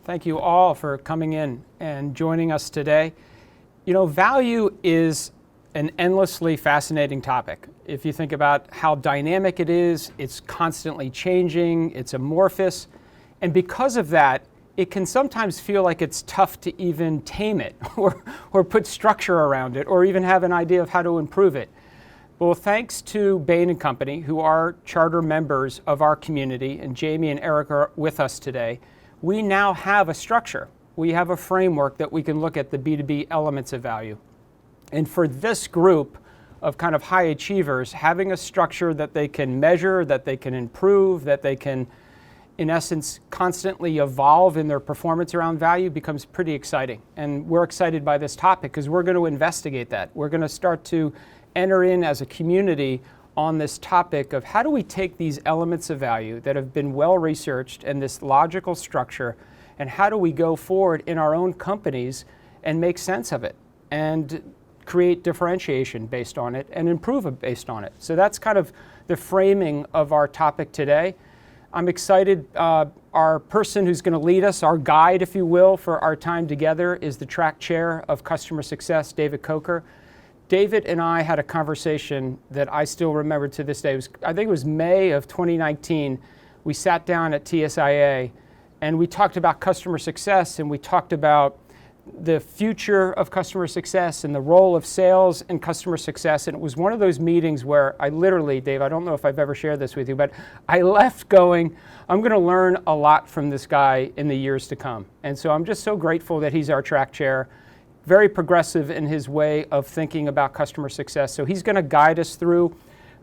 Thank you all for coming in and joining us today. You know, value is an endlessly fascinating topic. If you think about how dynamic it is, it's constantly changing, it's amorphous, and because of that, it can sometimes feel like it's tough to even tame it or put structure around it or even have an idea of how to improve it. Well, thanks to Bain & Company, who are charter members of our community, and Jamie and Eric are with us today, we now have a structure. We have a framework that we can look at the B2B elements of value. And for this group of kind of high achievers, having a structure that they can measure, that they can improve, that they can, in essence, constantly evolve in their performance around value becomes pretty exciting. And we're excited by this topic because we're going to investigate that. We're going to start to enter in as a community on this topic of how do we take these elements of value that have been well researched and this logical structure, and how do we go forward in our own companies and make sense of it and create differentiation based on it and improve it based on it. So that's kind of the framing of our topic today. I'm excited. Our person who's going to lead us, our guide, if you will, for our time together is the track chair of customer success, David Coker. David and I had a conversation that I still remember to this day. I think it was May of 2019. We sat down at TSIA and we talked about customer success, and we talked about the future of customer success and the role of sales in customer success. And it was one of those meetings where I literally, Dave, I don't know if I've ever shared this with you, but I left going, I'm going to learn a lot from this guy in the years to come. And so I'm just so grateful that he's our track chair. Very progressive in his way of thinking about customer success. So he's going to guide us through.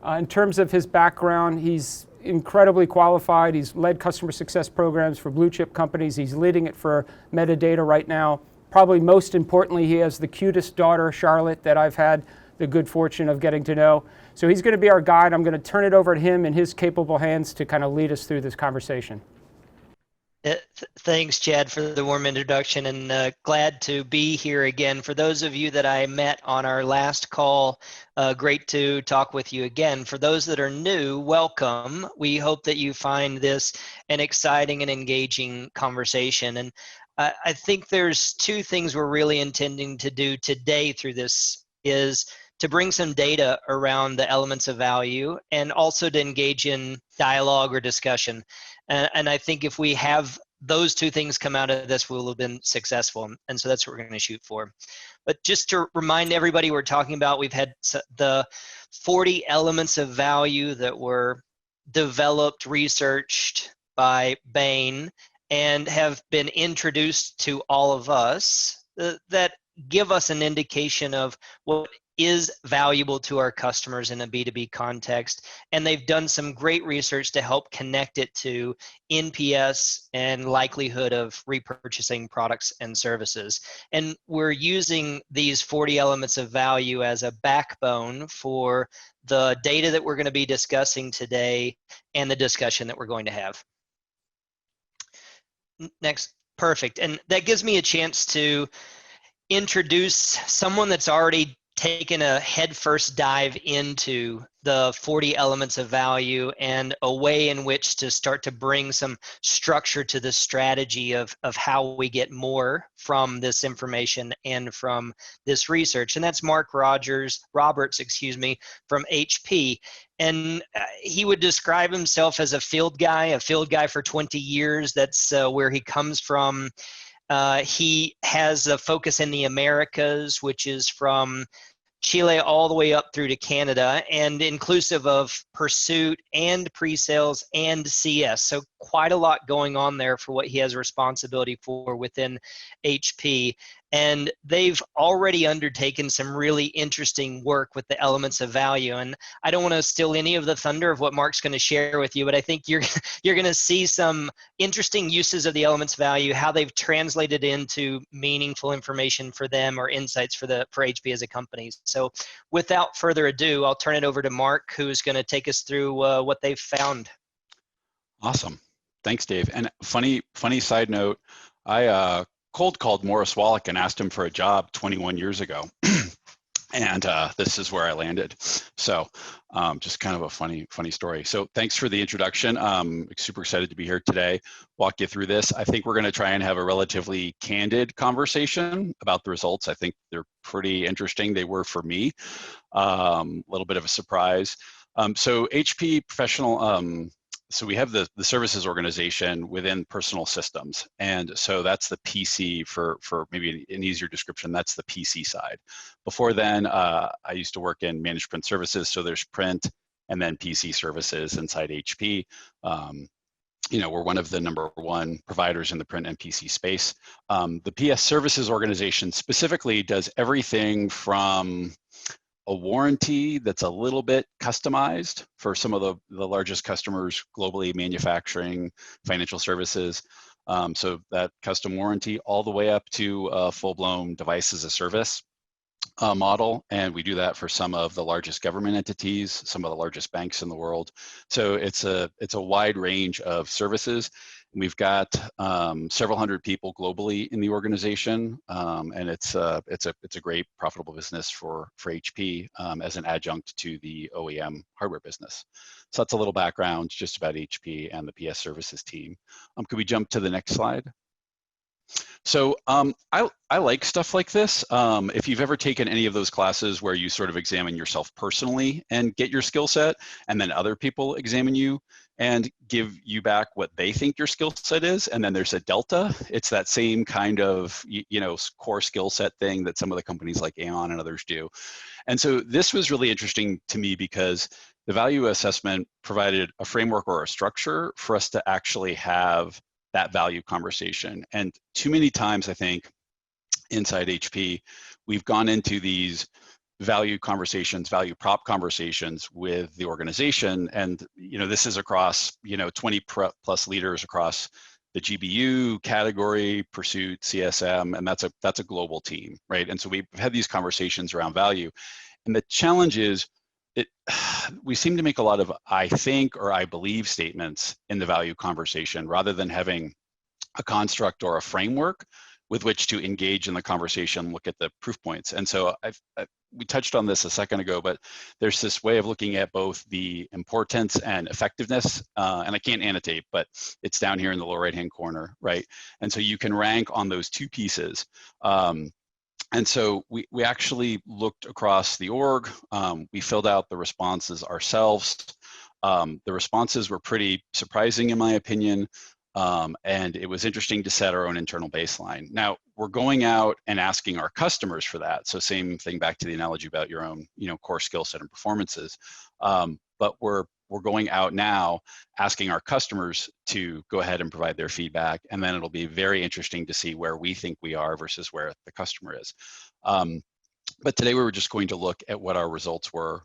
In terms of his background, he's incredibly qualified. He's led customer success programs for blue chip companies. He's leading it for Metadata right now. Probably most importantly, he has the cutest daughter, Charlotte, that I've had the good fortune of getting to know. So he's going to be our guide. I'm going to turn it over to him in his capable hands to kind of lead us through this conversation. Thanks, Chad, for the warm introduction, and glad to be here again. For those of you that I met on our last call, great to talk with you again. For those that are new, welcome. We hope that you find this an exciting and engaging conversation. And I think there's two things we're really intending to do today through this is to bring some data around the elements of value and also to engage in dialogue or discussion. And I think if we have those two things come out of this, we'll have been successful. And so that's what we're going to shoot for. But just to remind everybody, we're talking about, we've had the 40 elements of value that were developed, researched by Bain, and have been introduced to all of us that give us an indication of what is valuable to our customers in a B2B context. And they've done some great research to help connect it to NPS and likelihood of repurchasing products and services. And we're using these 40 elements of value as a backbone for the data that we're going to be discussing today and the discussion that we're going to have. Next, perfect. And that gives me a chance to introduce someone that's already taken a headfirst dive into the 40 elements of value and a way in which to start to bring some structure to the strategy of how we get more from this information and from this research. And that's Mark Roberts, from HP. And he would describe himself as a field guy for 20 years. That's where he comes from. He has a focus in the Americas, which is from Chile all the way up through to Canada, and inclusive of pursuit and pre-sales and CS. So quite a lot going on there for what he has responsibility for within HP. And they've already undertaken some really interesting work with the elements of value. And I don't want to steal any of the thunder of what Mark's going to share with you, but I think you're going to see some interesting uses of the elements of value, how they've translated into meaningful information for them or insights for HP as a company. So without further ado, I'll turn it over to Mark, who's going to take us through what they've found. Awesome. Thanks, Dave. And funny side note, I cold called Morris Wallach and asked him for a job 21 years ago. And this is where I landed. So just kind of a funny story. So thanks for the introduction. Super excited to be here today, walk you through this. I think we're going to try and have a relatively candid conversation about the results. I think they're pretty interesting. They were for me. A little bit of a surprise. So HP Professional, so we have the services organization within personal systems. And so that's the PC for maybe an easier description, that's the PC side. Before then, I used to work in managed print services. So there's print and then PC services inside HP. You know, we're one of the #1 providers in the print and PC space. The PS services organization specifically does everything from a warranty that's a little bit customized for some of the largest customers globally, manufacturing, financial services. So that custom warranty all the way up to a full-blown device as a service model. And we do that for some of the largest government entities, some of the largest banks in the world. So it's a wide range of services. We've got several hundred people globally in the organization, and it's a great profitable business for HP as an adjunct to the OEM hardware business. So that's a little background just about HP and the PS services team. Could we jump to the next slide? So I like stuff like this. If you've ever taken any of those classes where you sort of examine yourself personally and get your skill set, and then other people examine you and give you back what they think your skill set is, and then there's a delta. It's that same kind of core skill set thing that some of the companies like Aon and others do. And so this was really interesting to me because the value assessment provided a framework or a structure for us to actually have that value conversation. And too many times, I think, inside HP, we've gone into these value conversations, value prop conversations with the organization. And, this is across, 20 plus leaders across the GBU category, pursuit, CSM, and that's a global team, right? And so we've had these conversations around value. And the challenge is, we seem to make a lot of I think or I believe statements in the value conversation rather than having a construct or a framework with which to engage in the conversation, look at the proof points. And so we touched on this a second ago, but there's this way of looking at both the importance and effectiveness, and I can't annotate, but it's down here in the lower right-hand corner, right? And so you can rank on those two pieces. And so we actually looked across the org. We filled out the responses ourselves. The responses were pretty surprising in my opinion. And it was interesting to set our own internal baseline. Now we're going out and asking our customers for that. So same thing back to the analogy about your own, core skill set and performances. But we're going out now asking our customers to go ahead and provide their feedback. And then it'll be very interesting to see where we think we are versus where the customer is. But today we were just going to look at what our results were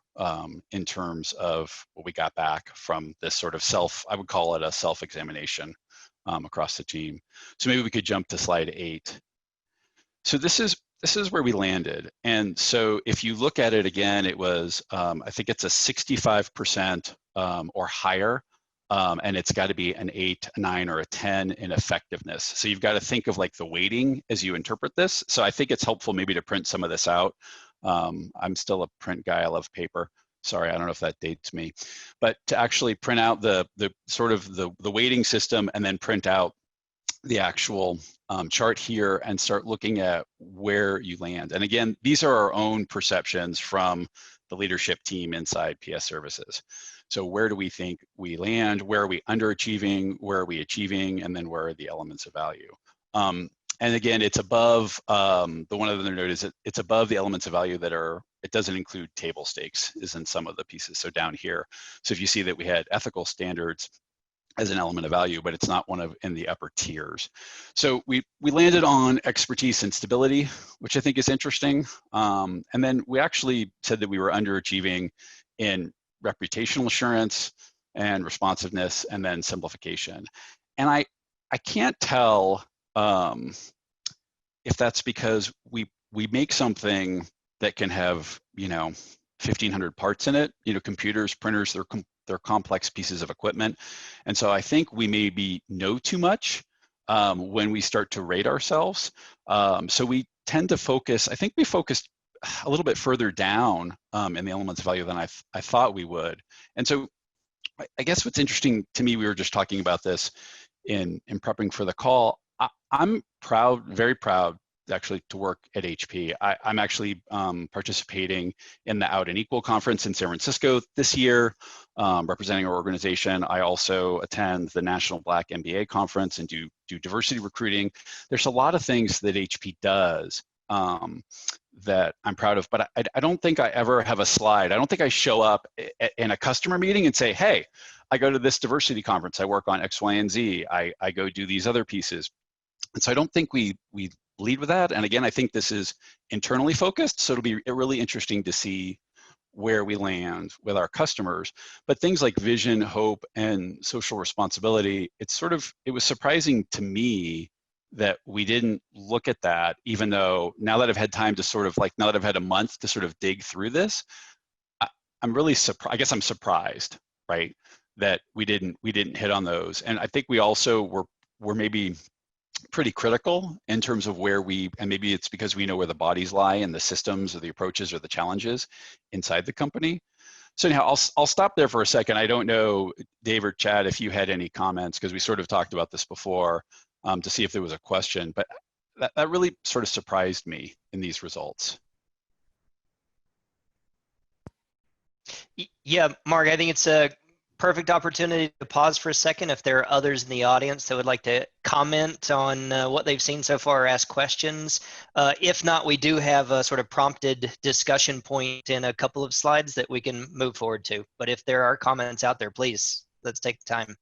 in terms of what we got back from this sort of I would call it a self-examination across the team. So maybe we could jump to slide 8. So this is where we landed. And so if you look at it again, it was, I think it's a 65% or higher, and it's got to be an 8, a 9, or a 10 in effectiveness. So you've got to think of like the weighting as you interpret this. So I think it's helpful maybe to print some of this out. I'm still a print guy, I love paper. Sorry, I don't know if that dates me. But to actually print out the sort of the weighting system and then print out the actual chart here and start looking at where you land. And again, these are our own perceptions from the leadership team inside PS Services. So where do we think we land? Where are we underachieving? Where are we achieving? And then where are the elements of value? And again, it's above, the one other note is it's above the elements of value that are, it doesn't include table stakes is in some of the pieces. So down here, so if you see that we had ethical standards as an element of value, but it's not one of in the upper tiers. So we landed on expertise and stability, which I think is interesting. And then we actually said that we were underachieving in reputational assurance and responsiveness and then simplification. And I can't tell if that's because we make something that can have 1,500 parts in it. Computers, printers, they're complex pieces of equipment, and so I think we maybe know too much when we start to rate ourselves. So we tend to focus. I think we focused a little bit further down in the elements of value than I thought we would. And so I guess what's interesting to me, we were just talking about this in prepping for the call. I'm proud, very proud, actually, to work at HP. I'm actually participating in the Out and Equal conference in San Francisco this year, representing our organization. I also attend the National Black MBA conference and do diversity recruiting. There's a lot of things that HP does that I'm proud of, but I don't think I ever have a slide. I don't think I show up in a customer meeting and say, hey, I go to this diversity conference, I work on X, Y, and Z, I go do these other pieces. And so I don't think we lead with that. And again, I think this is internally focused, so it'll be really interesting to see where we land with our customers. But things like vision, hope, and social responsibility, it was surprising to me that we didn't look at that, even though now that I've had time to now that I've had a month to sort of dig through this, I'm really surprised. I guess I'm surprised, right, that we didn't hit on those. And I think we also were maybe pretty critical in terms of and maybe it's because we know where the bodies lie and the systems or the approaches or the challenges inside the company. So anyhow, I'll stop there for a second. I don't know, Dave or Chad, if you had any comments, because we sort of talked about this before, to see if there was a question, but that really sort of surprised me in these results. Yeah, Mark, I think it's a perfect opportunity to pause for a second if there are others in the audience that would like to comment on what they've seen so far or ask questions. If not, we do have a sort of prompted discussion point in a couple of slides that we can move forward to. But if there are comments out there, please, let's take the time.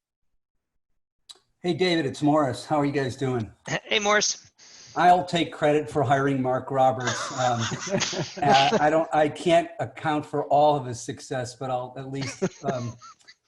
Hey, David, it's Morris. How are you guys doing? Hey, Morris. I'll take credit for hiring Mark Roberts. I can't account for all of his success, but I'll at least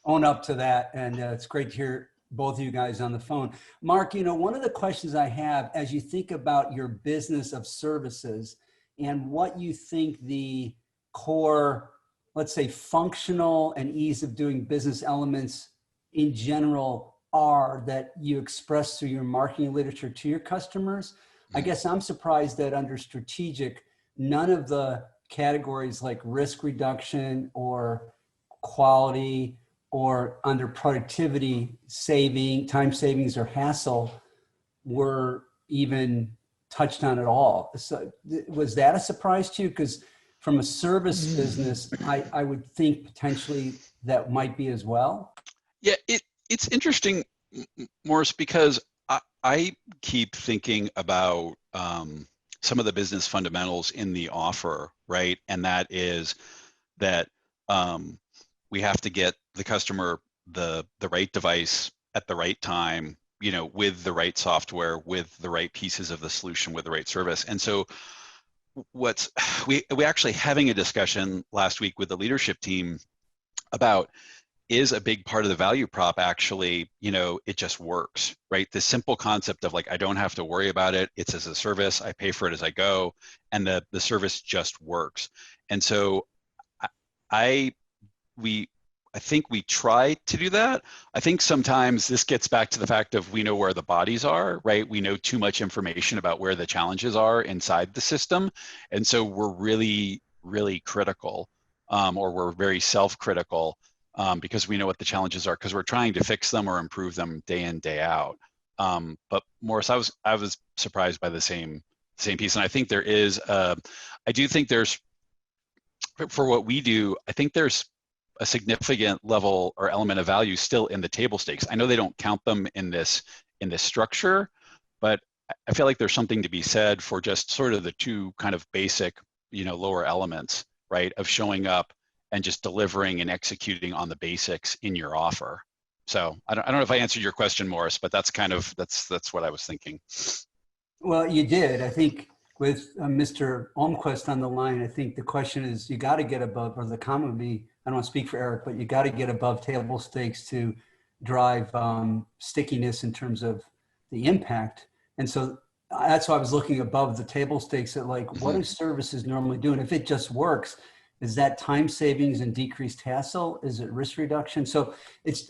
own up to that. And it's great to hear both of you guys on the phone. Mark, one of the questions I have as you think about your business of services and what you think the core, let's say, functional and ease of doing business elements in general are that you express through your marketing literature to your customers. I guess I'm surprised that under strategic, none of the categories like risk reduction or quality or under productivity time savings or hassle were even touched on at all. So was that a surprise to you? Because from a service business, I would think potentially that might be as well. Yeah, it's interesting, Morris, because I keep thinking about some of the business fundamentals in the offer, right? And that is that we have to get the customer the right device at the right time, with the right software, with the right pieces of the solution, with the right service. And so we actually having a discussion last week with the leadership team about, is a big part of the value prop actually, it just works, right? The simple concept of like, I don't have to worry about it. It's as a service, I pay for it as I go, and the service just works. And so I think we try to do that. I think sometimes this gets back to the fact of we know where the bodies are, right? We know too much information about where the challenges are inside the system. And so we're really, really critical, or we're very self-critical, because we know what the challenges are, because we're trying to fix them or improve them day in, day out. But Morris, I was surprised by the same piece. And I think I do think there's, for what we do, I think there's a significant level or element of value still in the table stakes. I know they don't count them in this structure, but I feel like there's something to be said for just sort of the two kind of basic, lower elements, right, of showing up and just delivering and executing on the basics in your offer. So I don't know if I answered your question, Morris, but that's what I was thinking. Well, you did. I think with Mr. Almquist on the line, I think the question is, you got to get above, or the comment would be, I don't want to speak for Eric, but you got to get above table stakes to drive stickiness in terms of the impact. And so that's why I was looking above the table stakes at like, what do services normally do? And if it just works, is that time savings and decreased hassle? Is it risk reduction? So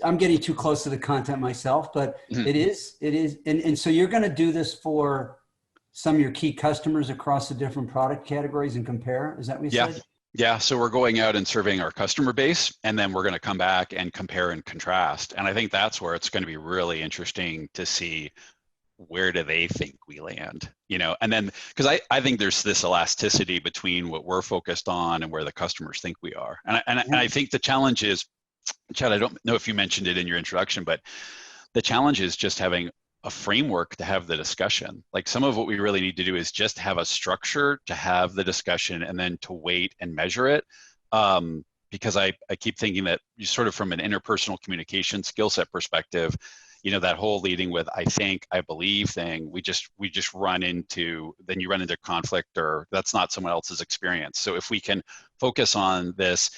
I'm getting too close to the content myself, but it is. And so you're going to do this for some of your key customers across the different product categories and compare? Is that what you Yeah. said? Yeah, so we're going out and surveying our customer base, and then we're going to come back and compare and contrast. And I think that's where it's going to be really interesting to see where do they think we land, and then because I think there's this elasticity between what we're focused on and where the customers think we are. And I think the challenge is, Chad, I don't know if you mentioned it in your introduction, but the challenge is just having a framework to have the discussion. Like, some of what we really need to do is just have a structure to have the discussion and then to wait and measure it. Because I keep thinking that you sort of, from an interpersonal communication skill set perspective, that whole leading with I think, I believe thing, we just run into, then you run into conflict, or that's not someone else's experience. So if we can focus on this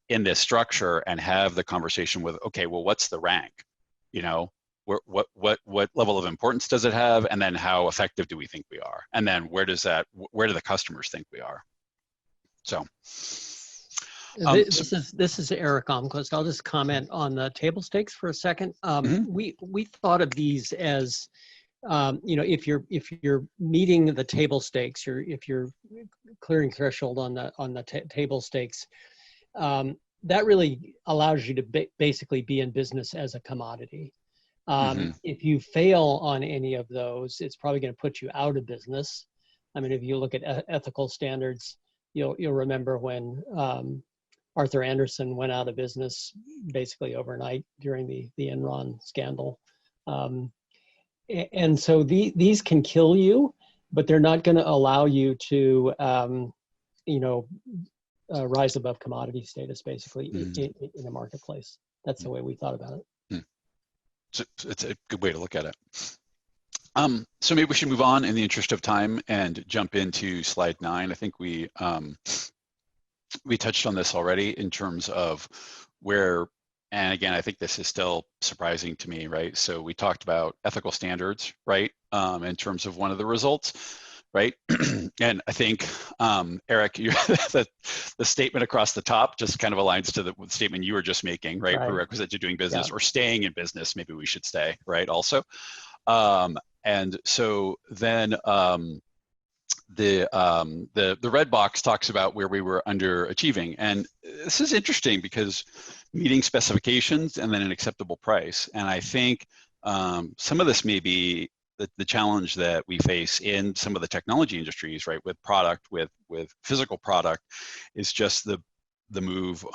in this structure and have the conversation with, okay, well, what's the rank? What level of importance does it have? And then how effective do we think we are? And then where do the customers think we are? So. This is Eric Almquist. I'll just comment on the table stakes for a second. We thought of these as, if you're meeting the table stakes, if you're clearing threshold on the table stakes, that really allows you to basically be in business as a commodity. If you fail on any of those, it's probably going to put you out of business. I mean, if you look at ethical standards, you'll remember when Arthur Andersen went out of business basically overnight during the Enron scandal. And so these can kill you, but they're not going to allow you to, rise above commodity status, basically, in the marketplace. That's the way we thought about it. It's a good way to look at it. So maybe we should move on in the interest of time and jump into slide 9. I think we touched on this already in terms of where, and again, I think this is still surprising to me, right? So we talked about ethical standards, right? In terms of one of the results, right? And I think, Eric, the statement across the top just kind of aligns to the statement you were just making, right? Prerequisite to doing business, or staying in business, maybe we should stay, right? Also. And so then the red box talks about where we were underachieving. And this is interesting because meeting specifications and then an acceptable price. And I think some of this may be the challenge that we face in some of the technology industries, right? With product, with physical product, is just the move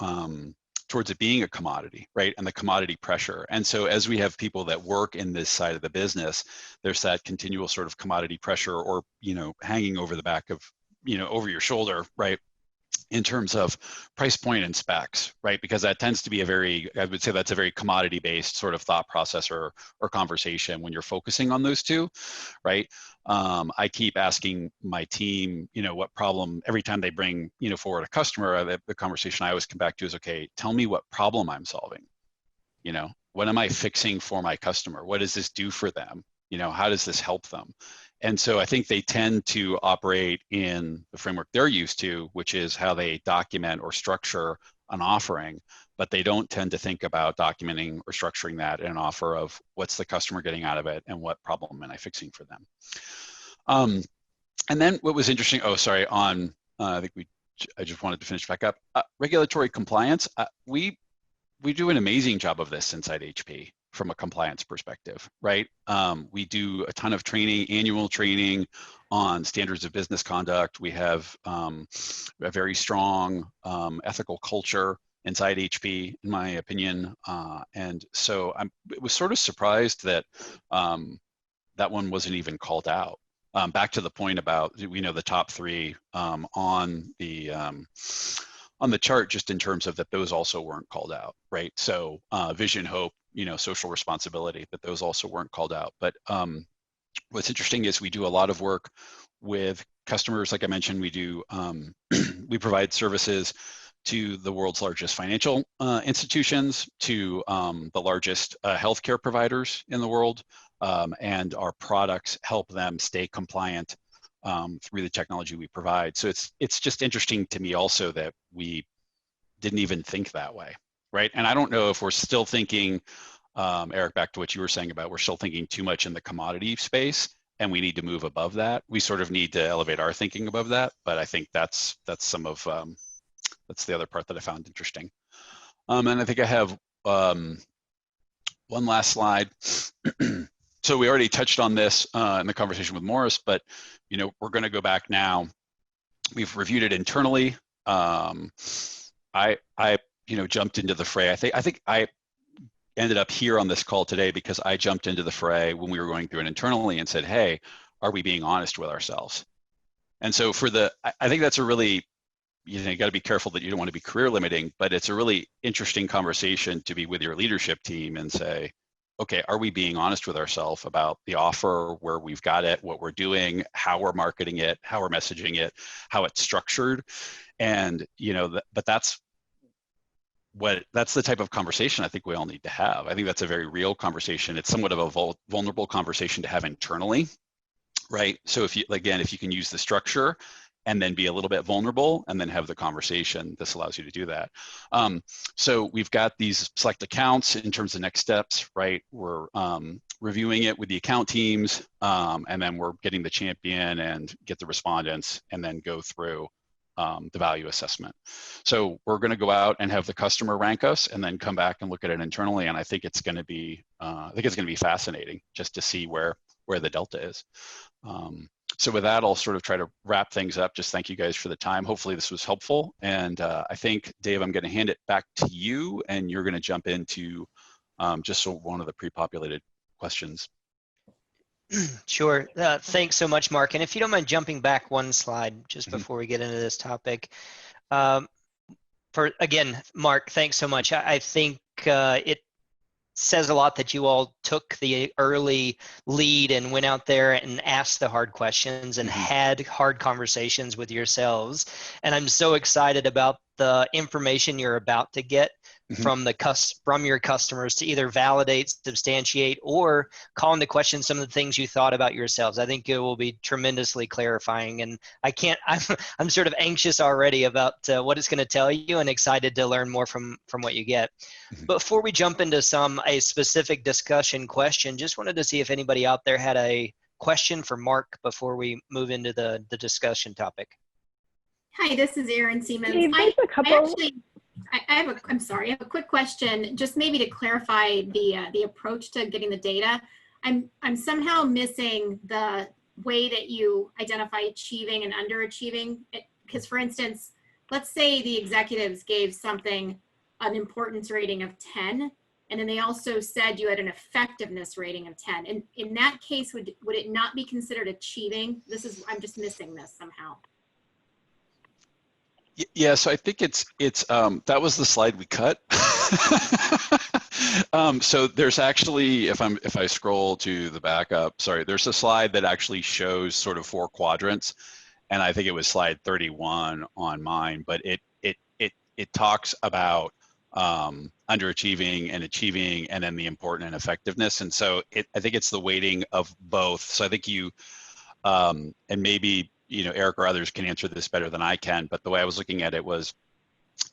towards it being a commodity, right? And the commodity pressure. And so as we have people that work in this side of the business, there's that continual sort of commodity pressure, or, hanging over the back of, over your shoulder, right? In terms of price point and specs, right? Because that tends to be I would say that's a very commodity-based sort of thought process or conversation when you're focusing on those two, right? I keep asking my team, what problem, every time they bring, forward a customer, the conversation I always come back to is, okay, tell me what problem I'm solving. What am I fixing for my customer? What does this do for them? How does this help them? And so I think they tend to operate in the framework they're used to, which is how they document or structure an offering, but they don't tend to think about documenting or structuring that in an offer of what's the customer getting out of it and what problem am I fixing for them. And then what was interesting, I just wanted to finish back up. Regulatory compliance, we do an amazing job of this inside HP. From a compliance perspective, right? We do a ton of training, annual training on standards of business conduct. We have a very strong ethical culture inside HP, in my opinion. And so I was sort of surprised that that one wasn't even called out. Back to the point about, the top 3 on the chart, just in terms of that those also weren't called out, right? So vision, hope, social responsibility, but those also weren't called out. But what's interesting is we do a lot of work with customers. Like I mentioned, we do, we provide services to the world's largest financial institutions, to the largest healthcare providers in the world, and our products help them stay compliant through the technology we provide. So it's just interesting to me also that we didn't even think that way, right? And I don't know if we're still thinking, Eric, back to what you were saying about, we're still thinking too much in the commodity space, and we need to move above that. We sort of need to elevate our thinking above that, but I think that's some of that's the other part that I found interesting. And I think I have one last slide. So we already touched on this in the conversation with Morris, but we're going to go back now. We've reviewed it internally. I jumped into the fray. I think I ended up here on this call today because I jumped into the fray when we were going through it internally and said, hey, are we being honest with ourselves? And so I think that's a really, you got to be careful that you don't want to be career limiting, but it's a really interesting conversation to be with your leadership team and say, okay, are we being honest with ourselves about the offer, where we've got it, what we're doing, how we're marketing it, how we're messaging it, how it's structured? And, but that's the type of conversation I think we all need to have. I think that's a very real conversation. It's somewhat of a vulnerable conversation to have internally, right? So if you can use the structure and then be a little bit vulnerable and then have the conversation, this allows you to do that. So we've got these select accounts in terms of next steps, right? We're reviewing it with the account teams, and then we're getting the champion and get the respondents and then go through the value assessment. So we're going to go out and have the customer rank us and then come back and look at it internally. And I think it's going to be, fascinating just to see where the delta is. So with that, I'll sort of try to wrap things up. Just thank you guys for the time. Hopefully this was helpful. And I think, Dave, I'm going to hand it back to you, and you're going to jump into just one of the pre-populated questions. Sure. Thanks so much, Mark. And if you don't mind jumping back one slide just before we get into this topic. Again, Mark, thanks so much. I think it says a lot that you all took the early lead and went out there and asked the hard questions and had hard conversations with yourselves. And I'm so excited about the information you're about to get from your customers to either validate, substantiate, or call into question some of the things you thought about yourselves. I think it will be tremendously clarifying, and I'm sort of anxious already about what it's going to tell you, and excited to learn more from what you get. Before we jump into a specific discussion question, just wanted to see if anybody out there had a question for Mark before we move into the discussion topic. Hi, this is Erin Siemens. Dave, I have a quick question, just maybe to clarify the approach to getting the data. I'm somehow missing the way that you identify achieving and underachieving. Because for instance, let's say the executives gave something an importance rating of 10, and then they also said you had an effectiveness rating of 10. And in that case, would it not be considered achieving? I'm just missing this somehow. Yeah, so I think it's that was the slide we cut. So there's actually, if I scroll to the backup, sorry, there's a slide that actually shows sort of 4 quadrants, and I think it was slide 31 on mine, but it talks about underachieving and achieving, and then the important and effectiveness. And so I think it's the weighting of both. So I think you and maybe Eric or others can answer this better than I can, but the way I was looking at it was,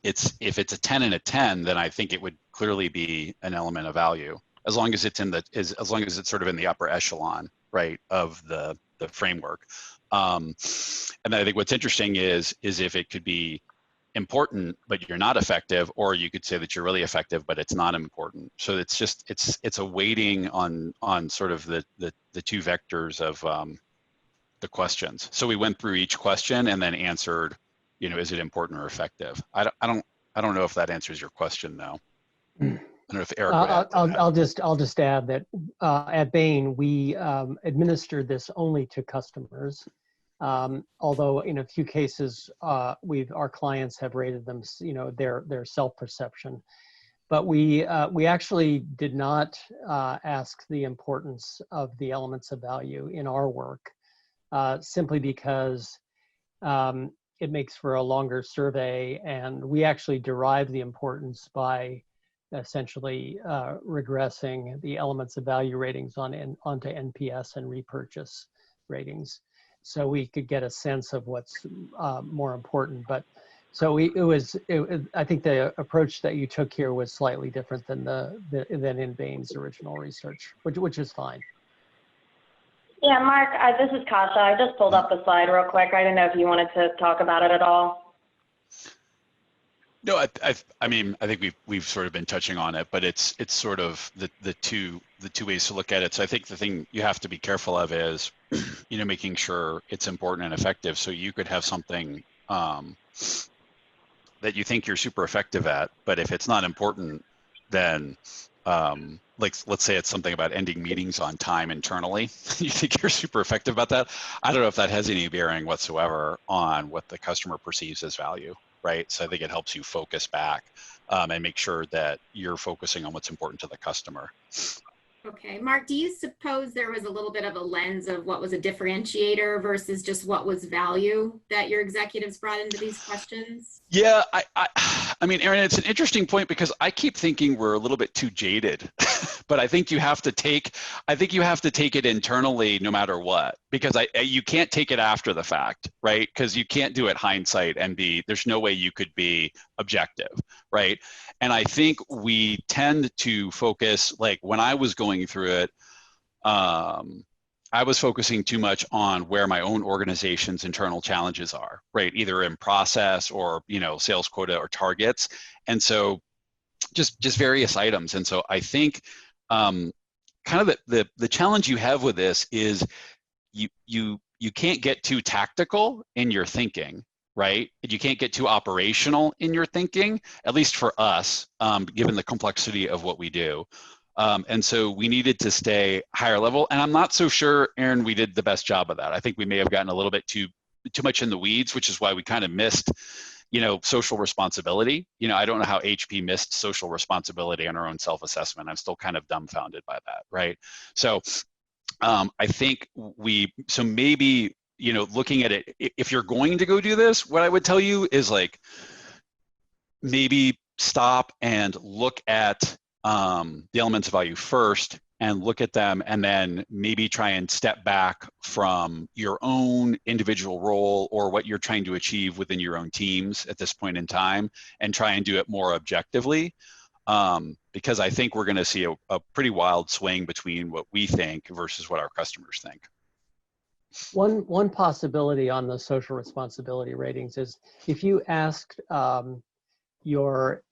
if it's a 10 and a 10, then I think it would clearly be an element of value, as long as it's as long as it's sort of in the upper echelon, right, of the framework. And I think what's interesting is if it could be important but you're not effective, or you could say that you're really effective but it's not important. So it's just it's a weighting on sort of the 2 vectors of the questions. So we went through each question and then answered, is it important or effective? I don't know if that answers your question though. I don't know if Eric would add to that. I'll just add that at Bain we administered this only to customers, although in a few cases our clients have rated them, their self-perception. But we actually did not ask the importance of the elements of value in our work. Simply because it makes for a longer survey, and we actually derive the importance by essentially regressing the elements of value ratings onto NPS and repurchase ratings, so we could get a sense of what's more important. But so I think the approach that you took here was slightly different than in Bain's original research, which is fine. Yeah, Mark, this is Kasha. I just pulled up the slide real quick. I didn't know if you wanted to talk about it at all. No, I mean, I think we've sort of been touching on it, but it's sort of the two ways to look at it. So I think the thing you have to be careful of is, making sure it's important and effective. So you could have something that you think you're super effective at, but if it's not important, then like let's say it's something about ending meetings on time internally, you think you're super effective about that. I don't know if that has any bearing whatsoever on what the customer perceives as value, right? So I think it helps you focus back and make sure that you're focusing on what's important to the customer. Okay, Mark, do you suppose there was a little bit of a lens of what was a differentiator versus just what was value that your executives brought into these questions? Yeah, I mean, Erin, it's an interesting point because I keep thinking we're a little bit too jaded, but I think you have to take it internally no matter what, because you can't take it after the fact, right? Because you can't do it hindsight and there's no way you could be objective, right? And I think we tend to focus, like when I was going through it, I was focusing too much on where my own organization's internal challenges are, right? Either in process or, sales quota or targets. And so just various items. And so I think kind of the challenge you have with this is you can't get too tactical in your thinking, right? You can't get too operational in your thinking, at least for us, given the complexity of what we do. And so we needed to stay higher level. And I'm not so sure, Erin, we did the best job of that. I think we may have gotten a little bit too much in the weeds, which is why we kind of missed, social responsibility. I don't know how HP missed social responsibility on our own self-assessment. I'm still kind of dumbfounded by that, right? So I think maybe, looking at it, if you're going to go do this, what I would tell you is like, maybe stop and look at the elements of value first and look at them, and then maybe try and step back from your own individual role or what you're trying to achieve within your own teams at this point in time, and try and do it more objectively. Because I think we're going to see a pretty wild swing between what we think versus what our customers think. One possibility on the social responsibility ratings is if you asked your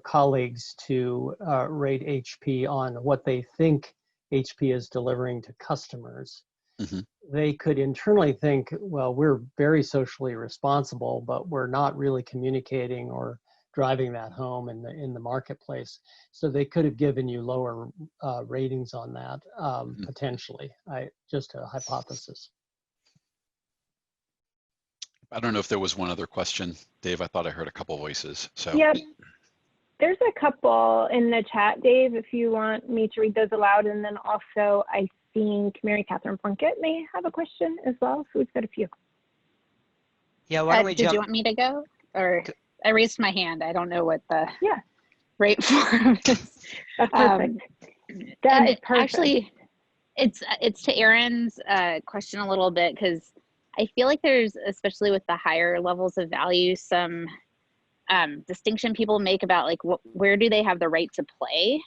colleagues to rate HP on what they think HP is delivering to customers, mm-hmm. They could internally think, well, we're very socially responsible, but we're not really communicating or driving that home in the marketplace. So they could have given you lower ratings on that, mm-hmm. potentially. Just a hypothesis. I don't know if there was one other question, Dave. I thought I heard a couple voices. So yeah, there's a couple in the chat, Dave, if you want me to read those aloud. And then also, I think Mary Catherine Plunkett may have a question as well. So we've got a few. Yeah, why don't we jump? Did you want me to go? Or I raised my hand. I don't know what the rate form is. That's perfect. That is perfect. Actually, it's to Erin's question a little bit, because I feel like there's, especially with the higher levels of value, some distinction people make about like where do they have the right to play,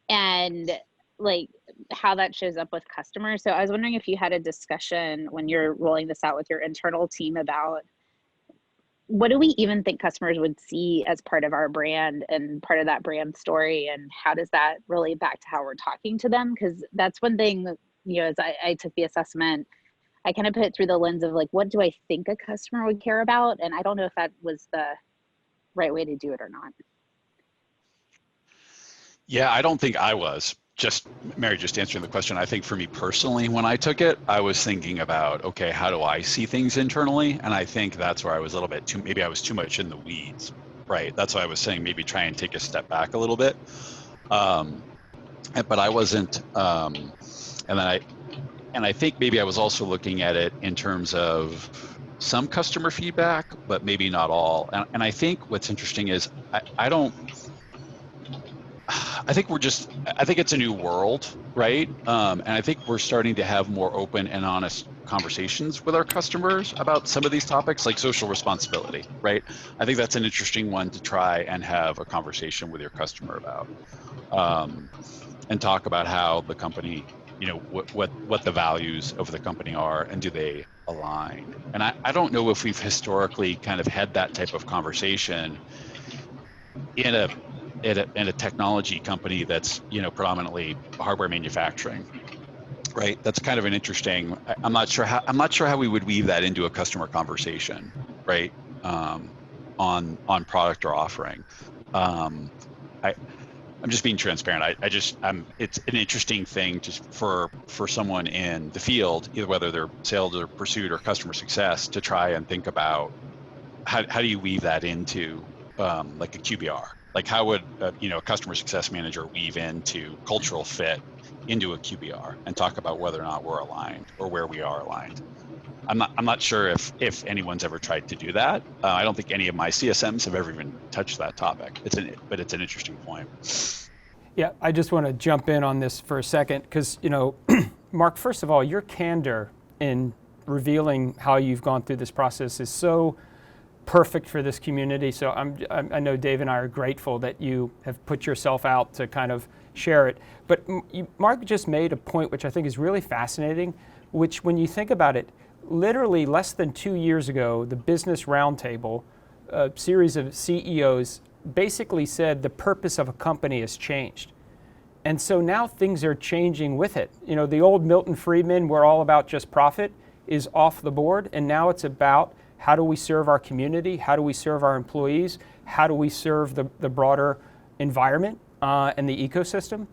and like how that shows up with customers. So I was wondering if you had a discussion when you're rolling this out with your internal team about what do we even think customers would see as part of our brand and part of that brand story, and how does that relate back to how we're talking to them? Because that's one thing, as I took the assessment, I kind of put it through the lens of like, what do I think a customer would care about? And I don't know if that was the right way to do it or not. Yeah, I don't think I was. Mary just answering the question. I think for me personally, when I took it, I was thinking about, okay, how do I see things internally? And I think that's where I was a little bit maybe I was too much in the weeds, right? That's why I was saying maybe try and take a step back a little bit. But I wasn't, and I think maybe I was also looking at it in terms of some customer feedback, but maybe not all. And I think what's interesting is I think it's a new world, right? And I think we're starting to have more open and honest conversations with our customers about some of these topics, like social responsibility, right? I think that's an interesting one to try and have a conversation with your customer about, and talk about how the company what the values of the company are, and do they align? And I don't know if we've historically kind of had that type of conversation in a technology company that's predominantly hardware manufacturing, right? That's kind of an interesting. I'm not sure how we would weave that into a customer conversation, right? On product or offering. I'm just being transparent. It's an interesting thing just for someone in the field, either whether they're sales or pursuit or customer success, to try and think about how do you weave that into like a QBR? Like how would a customer success manager weave into cultural fit into a QBR and talk about whether or not we're aligned or where we are aligned? I'm not sure if anyone's ever tried to do that. I don't think any of my CSMs have ever even touched that topic. But it's an interesting point. Yeah, I just want to jump in on this for a second because, Mark, first of all, your candor in revealing how you've gone through this process is so perfect for this community. So I know Dave and I are grateful that you have put yourself out to kind of share it. But Mark just made a point which I think is really fascinating, which when you think about it, literally less than 2 years ago, the Business Roundtable, a series of CEOs, basically said the purpose of a company has changed. And so now things are changing with it. The old Milton Friedman, we're all about just profit, is off the board. And now it's about how do we serve our community? How do we serve our employees? How do we serve the broader environment and the ecosystem?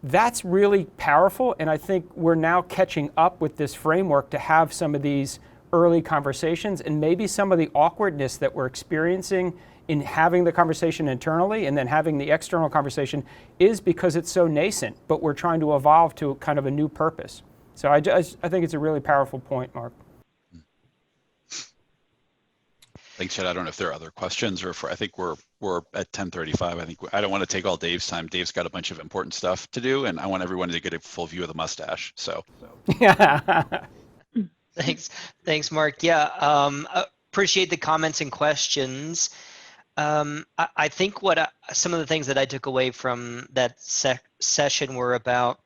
That's really powerful, and I think we're now catching up with this framework to have some of these early conversations, and maybe some of the awkwardness that we're experiencing in having the conversation internally and then having the external conversation is because it's so nascent, but we're trying to evolve to kind of a new purpose. So I think it's a really powerful point, Mark. Thanks, Chad. I don't know if there are other questions or I think we're at 10:35. I don't want to take all Dave's time. Dave's got a bunch of important stuff to do, and I want everyone to get a full view of the mustache. So. Thanks, Mark. Yeah, appreciate the comments and questions. I think some of the things that I took away from that session were about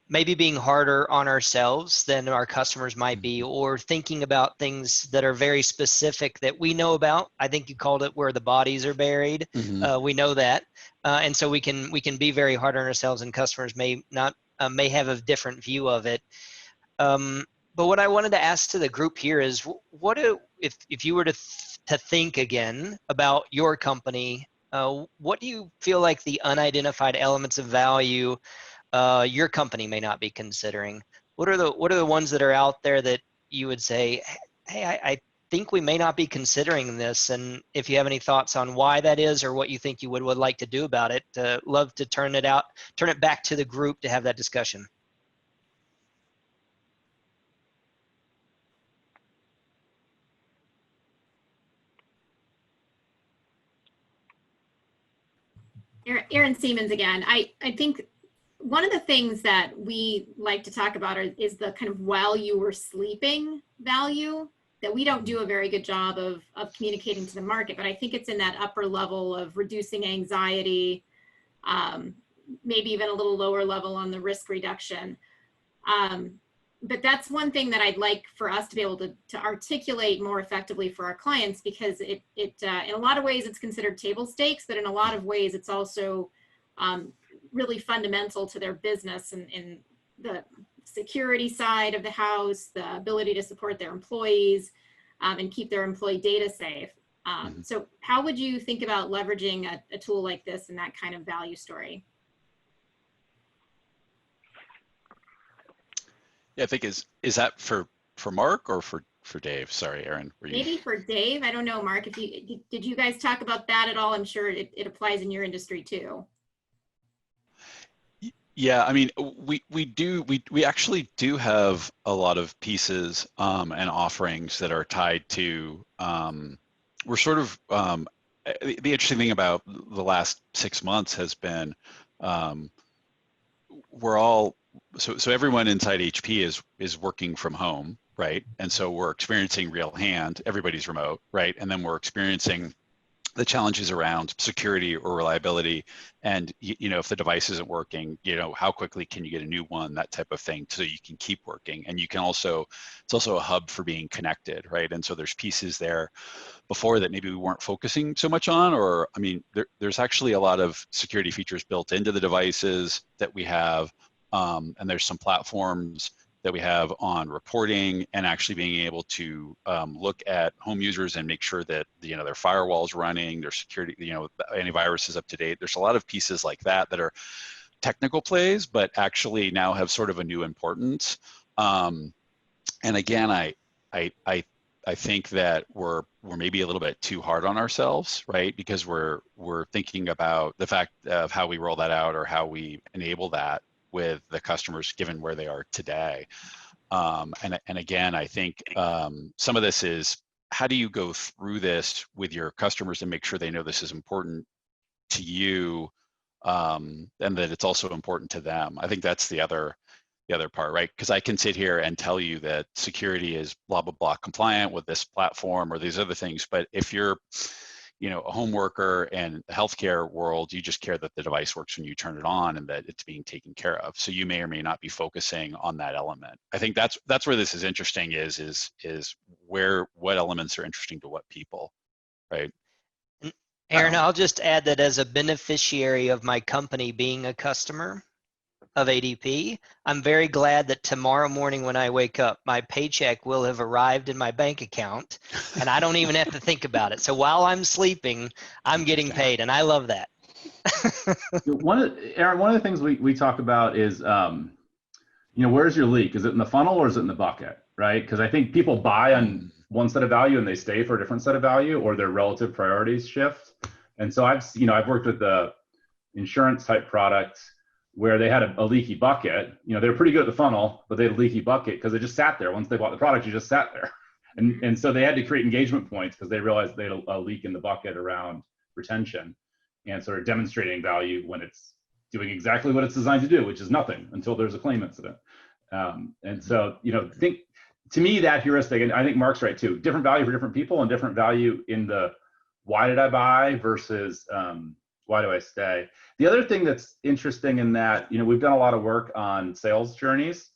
maybe being harder on ourselves than our customers might be, or thinking about things that are very specific that we know about. I think you called it where the bodies are buried. Mm-hmm. We know that, and so we can be very hard on ourselves, and customers may not may have a different view of it. But what I wanted to ask to the group here is, if you were to think again about your company, what do you feel like the unidentified elements of value your company may not be considering? What are the ones that are out there that you would say, hey, I think we may not be considering this? And if you have any thoughts on why that is, or what you think you would like to do about it, love to turn it back to the group to have that discussion. Erin Siemens again. I think one of the things that we like to talk about is the kind of while you were sleeping value that we don't do a very good job of communicating to the market, but I think it's in that upper level of reducing anxiety, maybe even a little lower level on the risk reduction. But that's one thing that I'd like for us to be able to articulate more effectively for our clients, because it in a lot of ways it's considered table stakes, but in a lot of ways it's also really fundamental to their business and in the security side of the house, the ability to support their employees and keep their employee data safe. So how would you think about leveraging a tool like this in that kind of value story? Yeah, I think is that for Mark or for Dave? Sorry, Erin. Maybe for Dave. I don't know, Mark. Did you guys talk about that at all? I'm sure it applies in your industry too. Yeah, I mean, we actually do have a lot of pieces and offerings that are tied to. We're sort of the interesting thing about the last 6 months has been we're all. So everyone inside HP is working from home, right? And so we're experiencing real hand. Everybody's remote, right? And then we're experiencing the challenges around security or reliability, and if the device isn't working, how quickly can you get a new one, that type of thing, so you can keep working. And you can also, it's also a hub for being connected, right? And so there's pieces there before that maybe we weren't focusing so much on, or I mean, there's actually a lot of security features built into the devices that we have, and there's some platforms that we have on reporting and actually being able to look at home users and make sure that their firewall's running, their security, the antivirus is up to date. There's a lot of pieces like that that are technical plays, but actually now have sort of a new importance. And again, I think that we're maybe a little bit too hard on ourselves, right? Because we're thinking about the fact of how we roll that out or how we enable that with the customers given where they are today. And again, I think some of this is, how do you go through this with your customers and make sure they know this is important to you, and that it's also important to them? I think that's the other part, right? Because I can sit here and tell you that security is blah, blah, blah compliant with this platform or these other things. But if you're a home worker and the healthcare world, you just care that the device works when you turn it on and that it's being taken care of. So you may or may not be focusing on that element. I think that's where this is interesting, is what elements are interesting to what people, right? Aaron, I'll just add that as a beneficiary of my company being a customer of ADP, I'm very glad that tomorrow morning when I wake up, my paycheck will have arrived in my bank account and I don't even have to think about it. So while I'm sleeping, I'm getting paid, and I love that. Aaron, one of the things we talk about is, where's your leak? Is it in the funnel or is it in the bucket, right? Because I think people buy on one set of value and they stay for a different set of value, or their relative priorities shift. And so I've worked with the insurance type products where they had a leaky bucket. They were pretty good at the funnel, but they had a leaky bucket because they just sat there. Once they bought the product, you just sat there. And so they had to create engagement points because they realized they had a leak in the bucket around retention, and sort of demonstrating value when it's doing exactly what it's designed to do, which is nothing until there's a claim incident. And so, think, to me, that heuristic, and I think Mark's right too, different value for different people and different value in the why did I buy versus why do I stay? The other thing that's interesting in that, we've done a lot of work on sales journeys,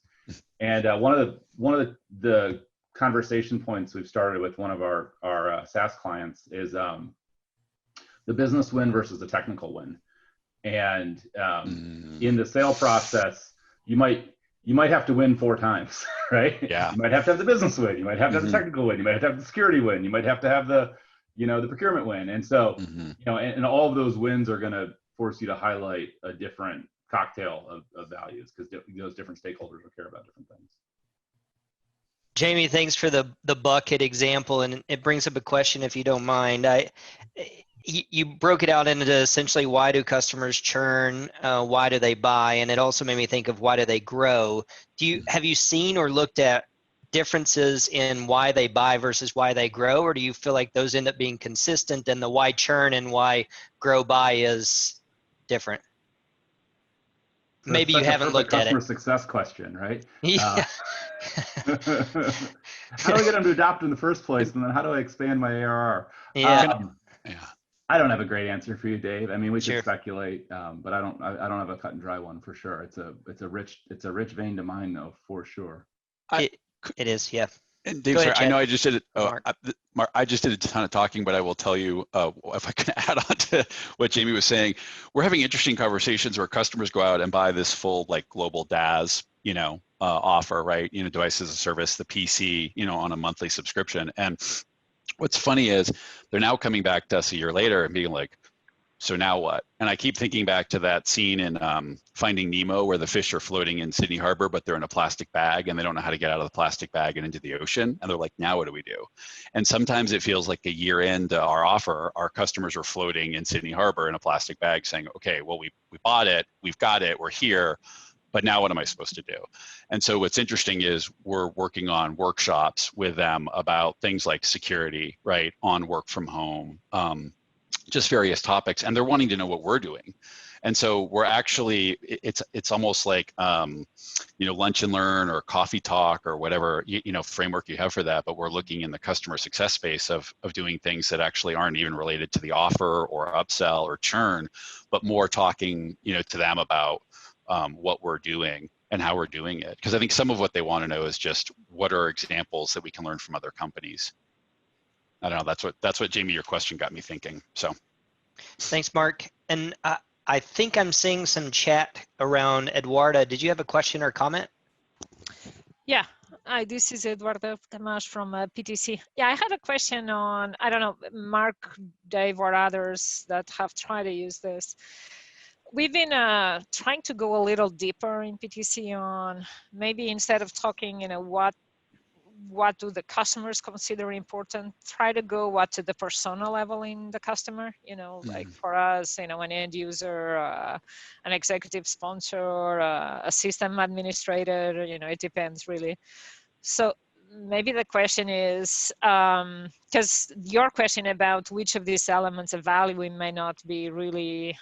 and one of the conversation points we've started with one of our SaaS clients is the business win versus the technical win. And in the sale process, you might have to win 4 times, right? Yeah. You might have to have the business win. You might have to have the technical win. You might have to have the security win. You might have to have the procurement win. And so, and all of those wins are going to force you to highlight a different cocktail of values, because those different stakeholders will care about different things. Jamie, thanks for the bucket example, and it brings up a question, if you don't mind. You broke it out into essentially, why do customers churn, why do they buy, and it also made me think of, why do they grow? Have you seen or looked at differences in why they buy versus why they grow, or do you feel like those end up being consistent and the why churn and why grow buy is different? Maybe you haven't looked at it. Customer success question, right? Yeah. How do I get them to adopt in the first place, and then how do I expand my ARR? Yeah. I don't have a great answer for you, Dave. I mean, we Sure. could speculate, but I don't have a cut and dry one for sure. It's a rich vein to mine, though, for sure. It is, yeah. And Dave, sorry, I know I just did it. Mark, I just did a ton of talking, but I will tell you, if I can add on to what Jamie was saying, we're having interesting conversations where customers go out and buy this full, like, global DaaS, offer, right? Device as a service, the PC, on a monthly subscription. And what's funny is they're now coming back to us a year later and being like, so now what? And I keep thinking back to that scene in Finding Nemo where the fish are floating in Sydney Harbor, but they're in a plastic bag and they don't know how to get out of the plastic bag and into the ocean. And they're like, now what do we do? And sometimes it feels like a year into our offer, our customers are floating in Sydney Harbor in a plastic bag saying, okay, well, we bought it, we've got it, we're here, but now what am I supposed to do? And so what's interesting is we're working on workshops with them about things like security, right, on work from home, just various topics, and they're wanting to know what we're doing. And so we're actually, it's almost like, lunch and learn or coffee talk or whatever, framework you have for that, but we're looking in the customer success space of doing things that actually aren't even related to the offer or upsell or churn, but more talking, to them about what we're doing and how we're doing it. Because I think some of what they want to know is just what are examples that we can learn from other companies. I don't know. That's what Jamie, your question got me thinking. So, thanks, Mark. And I think I'm seeing some chat around. Eduarda, did you have a question or comment? Yeah. Hi, this is Eduarda Camacho from PTC. Yeah, I had a question on, I don't know, Mark, Dave, or others that have tried to use this. We've been trying to go a little deeper in PTC on maybe instead of talking, what do the customers consider important, try to go to the persona level in the customer, like for us, an end user, an executive sponsor, a system administrator, it depends really. So maybe the question is, because your question about which of these elements of value we may not be really,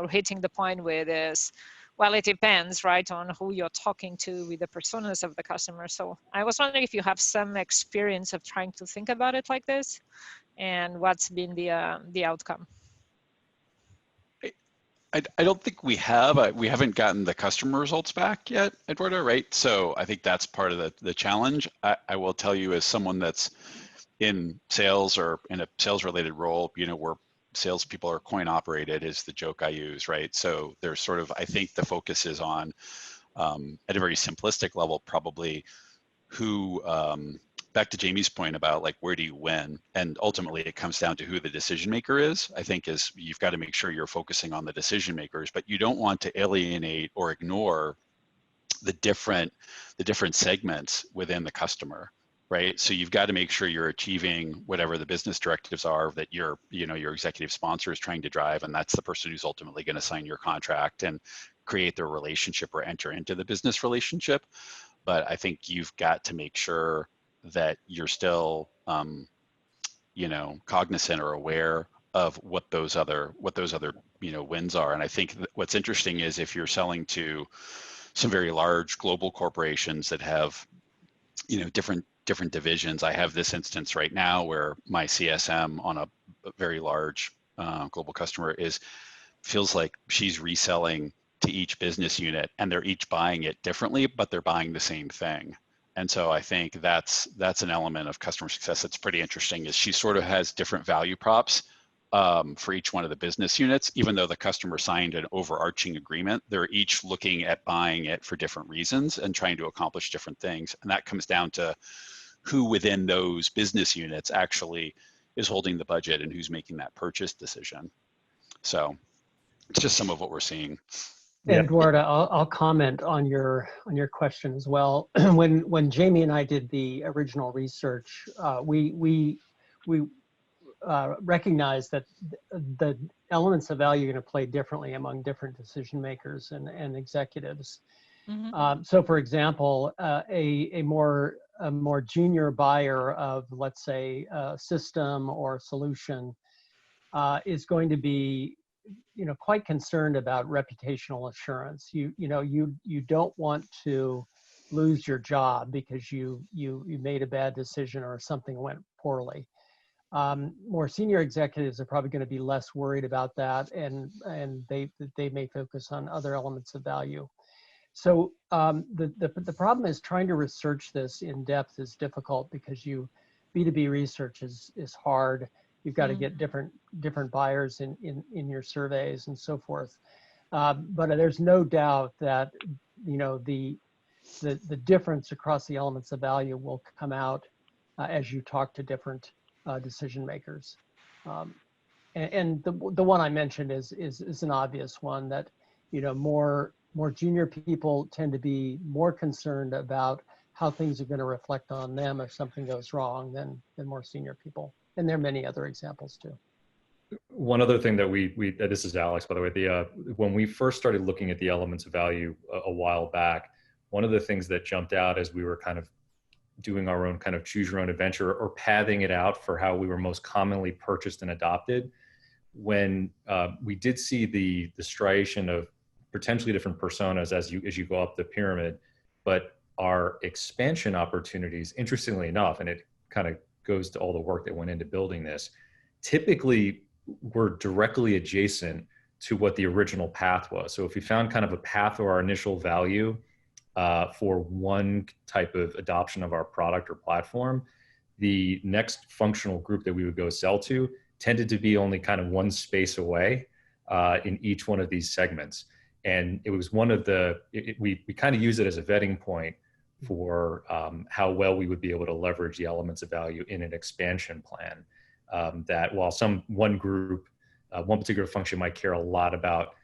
hitting the point with is, well, it depends, right, on who you're talking to with the personas of the customer. So I was wondering if you have some experience of trying to think about it like this, and what's been the outcome. I don't think we have. We haven't gotten the customer results back yet, Eduardo, right? So I think that's part of the challenge. I will tell you, as someone that's in sales or in a sales-related role, where salespeople are coin operated is the joke I use, right? So there's sort of, I think the focus is on, at a very simplistic level, probably who, back to Jamie's point about like, where do you win? And ultimately it comes down to who the decision maker is. I think is you've got to make sure you're focusing on the decision makers, but you don't want to alienate or ignore the different segments within the customer. Right. So you've got to make sure you're achieving whatever the business directives are that your executive sponsor is trying to drive. And that's the person who's ultimately going to sign your contract and create their relationship or enter into the business relationship. But I think you've got to make sure that you're still, cognizant or aware of what those other wins are. And I think what's interesting is if you're selling to some very large global corporations that have, different divisions. I have this instance right now where my CSM on a very large global customer feels like she's reselling to each business unit, and they're each buying it differently, but they're buying the same thing. And so I think that's an element of customer success that's pretty interesting, is she sort of has different value props for each one of the business units. Even though the customer signed an overarching agreement, they're each looking at buying it for different reasons and trying to accomplish different things. And that comes down to who within those business units actually is holding the budget and who's making that purchase decision. So it's just some of what we're seeing. Yeah. Eduarda, I'll comment on your question as well. When Jamie and I did the original research, we recognized that the elements of value are going to play differently among different decision makers and executives. Mm-hmm. So, for example, a more junior buyer of, let's say, a system or solution is going to be, quite concerned about reputational assurance. You don't want to lose your job because you made a bad decision or something went poorly. More senior executives are probably going to be less worried about that, and they may focus on other elements of value. So the problem is trying to research this in depth is difficult because B2B research is hard. You've got to get different buyers in your surveys and so forth. But there's no doubt that the difference across the elements of value will come out as you talk to different decision makers. And the one I mentioned is an obvious one, that more junior people tend to be more concerned about how things are going to reflect on them if something goes wrong than more senior people. And there are many other examples too. One other thing that we this is Alex, by the way, when we first started looking at the elements of value a while back, one of the things that jumped out as we were kind of doing our own kind of choose your own adventure or pathing it out for how we were most commonly purchased and adopted when we did see the striation of potentially different personas as you go up the pyramid, but our expansion opportunities, interestingly enough, and it kind of goes to all the work that went into building this, typically were directly adjacent to what the original path was. So if we found kind of a path or our initial value for one type of adoption of our product or platform, the next functional group that we would go sell to tended to be only kind of one space away in each one of these segments. And it was one of the, we kind of use it as a vetting point for how well we would be able to leverage the elements of value in an expansion plan. That while one group, one particular function might care a lot about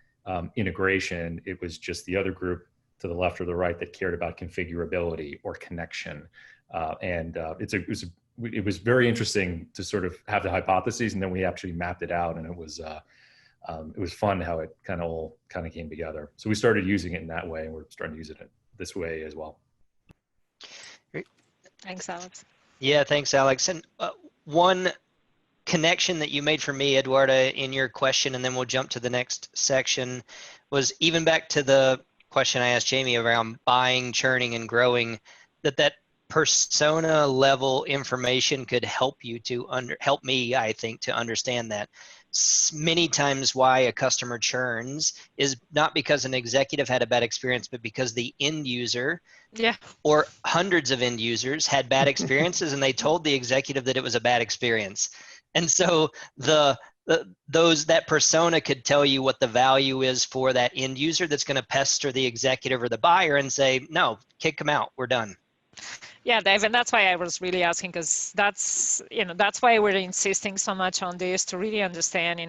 integration, it was just the other group to the left or the right that cared about configurability or connection. It was very interesting to sort of have the hypotheses, and then we actually mapped it out, and it was fun how it kind of all came together. So we started using it in that way, and we're starting to use it this way as well. Great. Thanks, Alex. Yeah, thanks, Alex. And one connection that you made for me, Eduarda, in your question, and then we'll jump to the next section, was even back to the question I asked Jamie around buying, churning, and growing, that persona level information could help you to help me, I think, to understand that. Many times why a customer churns is not because an executive had a bad experience, but because the end user or hundreds of end users had bad experiences and they told the executive that it was a bad experience. And so that persona could tell you what the value is for that end user that's going to pester the executive or the buyer and say, no, kick them out, we're done. Yeah, Dave, and that's why I was really asking, because that's why we're insisting so much on this, to really understand,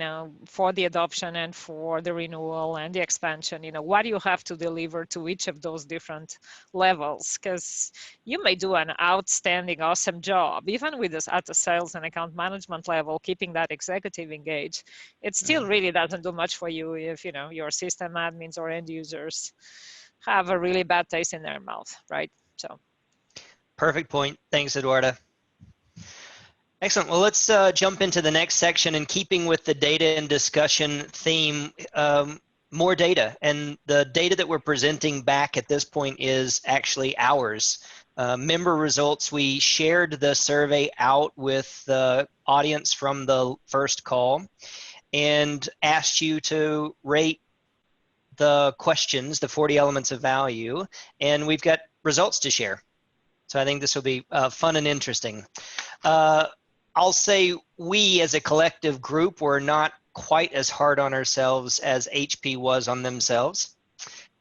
for the adoption and for the renewal and the expansion, what do you have to deliver to each of those different levels? Because you may do an outstanding, awesome job, even with this at the sales and account management level, keeping that executive engaged. It still really doesn't do much for you if, your system admins or end users have a really bad taste in their mouth, right? So. Perfect point. Thanks, Eduarda. Excellent. Well, let's jump into the next section, and keeping with the data and discussion theme, more data. And the data that we're presenting back at this point is actually ours. Member results, we shared the survey out with the audience from the first call and asked you to rate the questions, the 40 elements of value, and we've got results to share. So I think this will be fun and interesting. I'll say we as a collective group were not quite as hard on ourselves as HP was on themselves.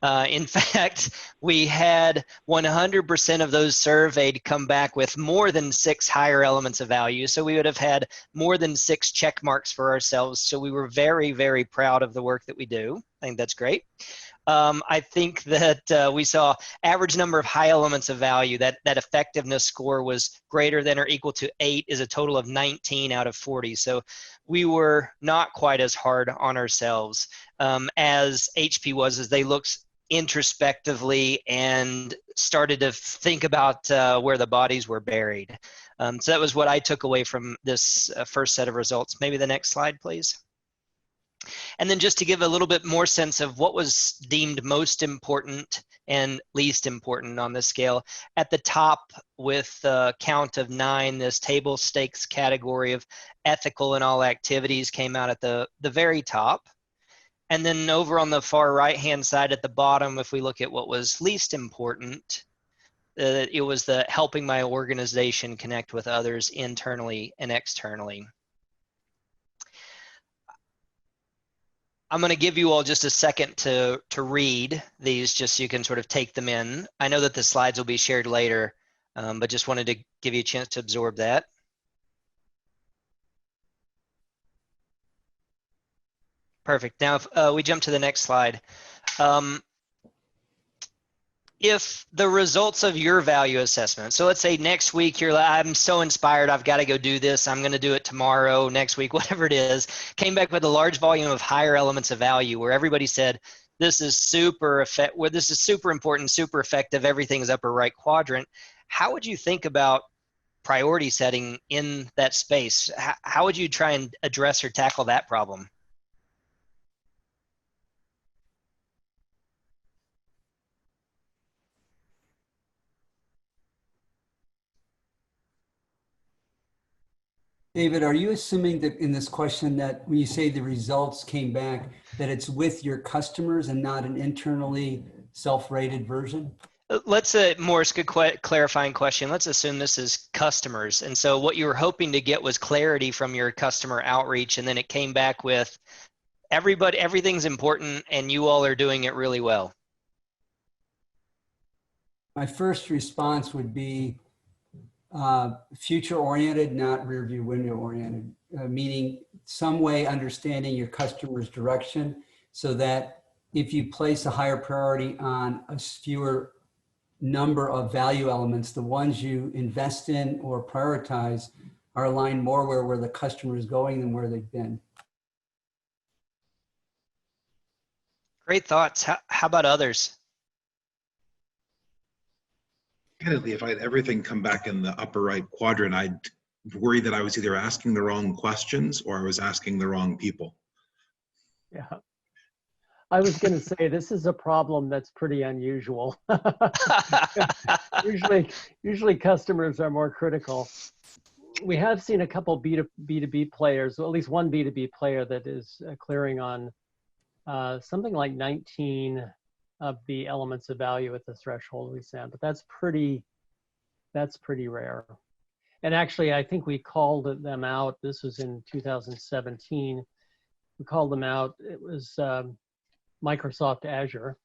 In fact, we had 100% of those surveyed come back with more than 6 higher elements of value. So we would have had more than 6 check marks for ourselves. So we were very, very proud of the work that we do. I think that's great. I think that we saw average number of high elements of value, that effectiveness score was greater than or equal to 8, is a total of 19 out of 40. So we were not quite as hard on ourselves as HP was, as they looked introspectively and started to think about where the bodies were buried. So that was what I took away from this first set of results. Maybe the next slide, please. And then just to give a little bit more sense of what was deemed most important and least important on this scale, at the top with the count of 9, this table stakes category of ethical in all activities came out at the very top. And then over on the far right-hand side at the bottom, if we look at what was least important, it was the helping my organization connect with others internally and externally. I'm going to give you all just a second to read these, just so you can sort of take them in. I know that the slides will be shared later, but just wanted to give you a chance to absorb that. Perfect. Now, if we jump to the next slide. If the results of your value assessment, so let's say next week you're like, I'm so inspired, I've got to go do this, I'm going to do it tomorrow, next week, whatever it is, came back with a large volume of higher elements of value where everybody said, this is super important, super effective, everything's upper right quadrant. How would you think about priority setting in that space. How would you try and address or tackle that problem? David, are you assuming that in this question that when you say the results came back, that it's with your customers and not an internally self-rated version? Let's Morris, good clarifying question. Let's assume this is customers. And so what you were hoping to get was clarity from your customer outreach, and then it came back with everything's important and you all are doing it really well. My first response would be future oriented, not rear view window oriented, meaning some way understanding your customer's direction so that if you place a higher priority on a fewer number of value elements, the ones you invest in or prioritize are aligned more where the customer is going than where they've been. Great thoughts. How about others? Candidly, if I had everything come back in the upper right quadrant, I'd worry that I was either asking the wrong questions or I was asking the wrong people. Yeah. I was going to say, this is a problem that's pretty unusual. usually customers are more critical. We have seen a couple B2B players, well, at least one B2B player that is clearing on something like 19 of the elements of value at the threshold we sent, but that's pretty rare. And actually, I think we called them out. This was in 2017. We called them out. It was Microsoft Azure.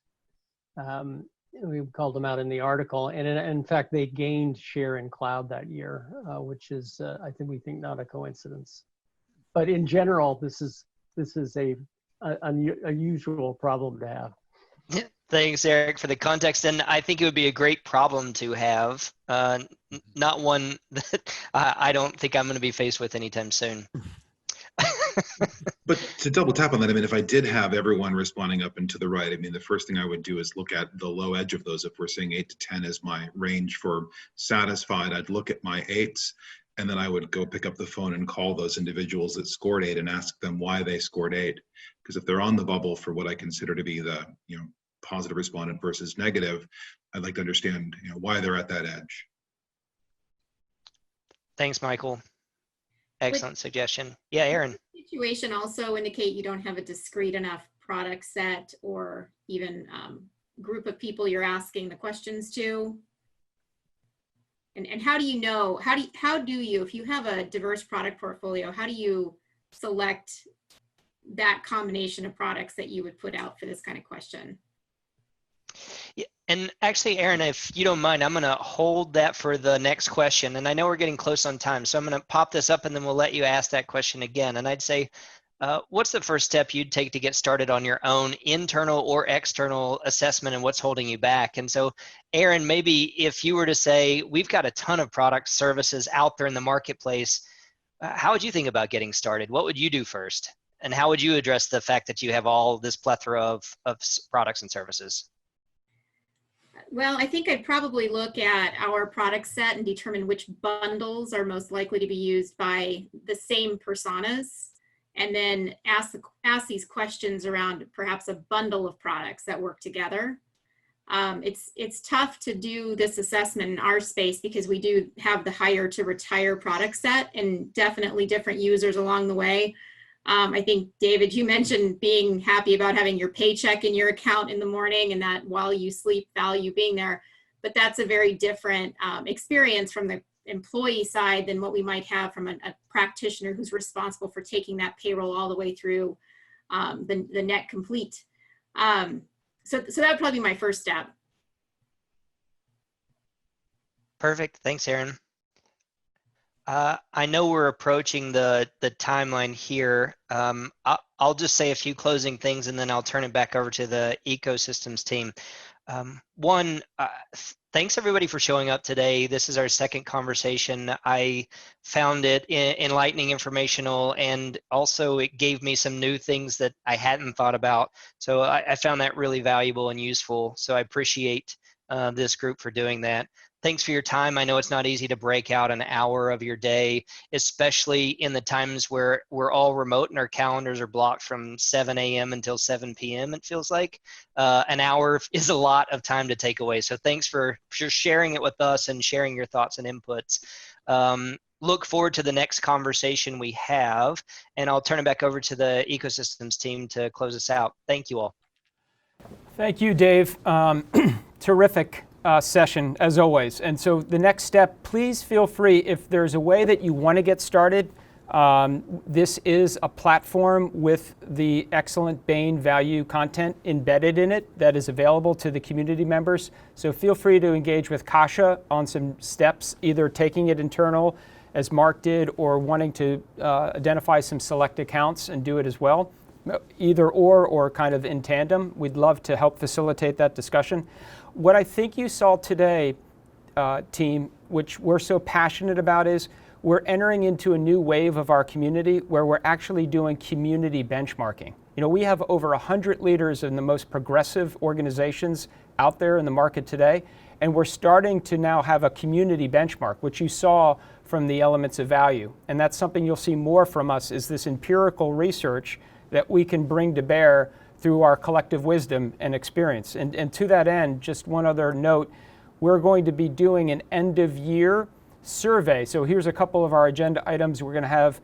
We called them out in the article, and in fact, they gained share in cloud that year, which is, we think, not a coincidence. But in general, this is a unusual problem to have. Thanks, Eric, for the context. And I think it would be a great problem to have, not one that I don't think I'm going to be faced with anytime soon. But to double tap on that, I mean, if I did have everyone responding up and to the right, I mean, the first thing I would do is look at the low edge of those. If we're saying 8 to 10 is my range for satisfied, I'd look at my 8s, and then I would go pick up the phone and call those individuals that scored 8 and ask them why they scored 8. Because if they're on the bubble for what I consider to be the, positive respondent versus negative, I'd like to understand, why they're at that edge. Thanks, Michael. Excellent suggestion. Yeah, Aaron. Situation also indicate you don't have a discrete enough product set or even group of people you're asking the questions to. And how do you know, how do you, if you have a diverse product portfolio, how do you select that combination of products that you would put out for this kind of question? Yeah, and actually, Aaron, if you don't mind, I'm going to hold that for the next question. And I know we're getting close on time, so I'm going to pop this up and then we'll let you ask that question again. And I'd say, what's the first step you'd take to get started on your own internal or external assessment and what's holding you back? And so, Aaron, maybe if you were to say, we've got a ton of products, services out there in the marketplace, how would you think about getting started? What would you do first? And how would you address the fact that you have all this plethora of products and services? Well, I think I'd probably look at our product set and determine which bundles are most likely to be used by the same personas, and then ask these questions around perhaps a bundle of products that work together. It's tough to do this assessment in our space because we do have the hire to retire product set and definitely different users along the way. I think, David, you mentioned being happy about having your paycheck in your account in the morning and that while you sleep value being there, but that's a very different experience from the employee side than what we might have from a practitioner who's responsible for taking that payroll all the way through the net complete. So that would probably be my first step. Perfect. Thanks, Aaron. I know we're approaching the timeline here. I'll just say a few closing things and then I'll turn it back over to the ecosystems team. One, thanks everybody for showing up today. This is our second conversation. I found it enlightening, informational, and also it gave me some new things that I hadn't thought about. So I found that really valuable and useful. So I appreciate this group for doing that. Thanks for your time. I know it's not easy to break out an hour of your day, especially in the times where we're all remote and our calendars are blocked from 7 a.m. until 7 p.m. It feels like an hour is a lot of time to take away. So thanks for sharing it with us and sharing your thoughts and inputs. Look forward to the next conversation we have, and I'll turn it back over to the ecosystems team to close us out. Thank you all. Thank you, Dave. Terrific session, as always. And so the next step, please feel free, if there's a way that you want to get started, this is a platform with the excellent Bain value content embedded in it that is available to the community members. So feel free to engage with Kasha on some steps, either taking it internal, as Mark did, or wanting to identify some select accounts and do it as well. Either or kind of in tandem. We'd love to help facilitate that discussion. What I think you saw today, team, which we're so passionate about, is we're entering into a new wave of our community where we're actually doing community benchmarking. You know, we have over 100 leaders in the most progressive organizations out there in the market today, and we're starting to now have a community benchmark, which you saw from the elements of value. And that's something you'll see more from us, is this empirical research that we can bring to bear through our collective wisdom and experience. And to that end, just one other note, we're going to be doing an end of year survey. So here's a couple of our agenda items. We're going to have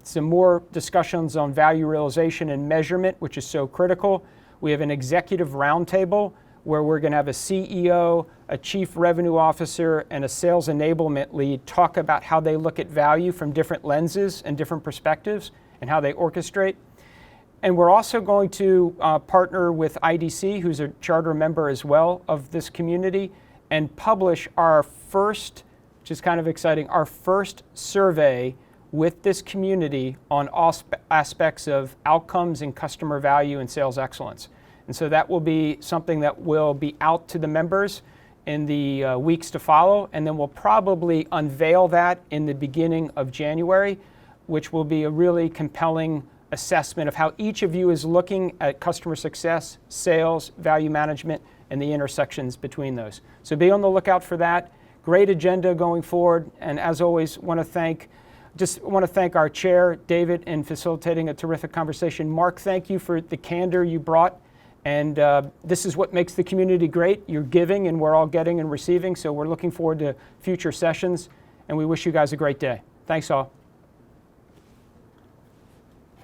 some more discussions on value realization and measurement, which is so critical. We have an executive roundtable where we're going to have a CEO, a chief revenue officer, and a sales enablement lead talk about how they look at value from different lenses and different perspectives, and how they orchestrate. And we're also going to partner with IDC, who's a charter member as well of this community, and publish our first, which is kind of exciting, our first survey with this community on all aspects of outcomes and customer value and sales excellence. And so that will be something that will be out to the members in the weeks to follow, and then we'll probably unveil that in the beginning of January, which will be a really compelling assessment of how each of you is looking at customer success, sales, value management, and the intersections between those. So be on the lookout for that. Great agenda going forward, and as always, want to thank our chair, David, in facilitating a terrific conversation. Mark, thank you for the candor you brought, and this is what makes the community great. You're giving, and we're all getting and receiving, so we're looking forward to future sessions, and we wish you guys a great day. Thanks all.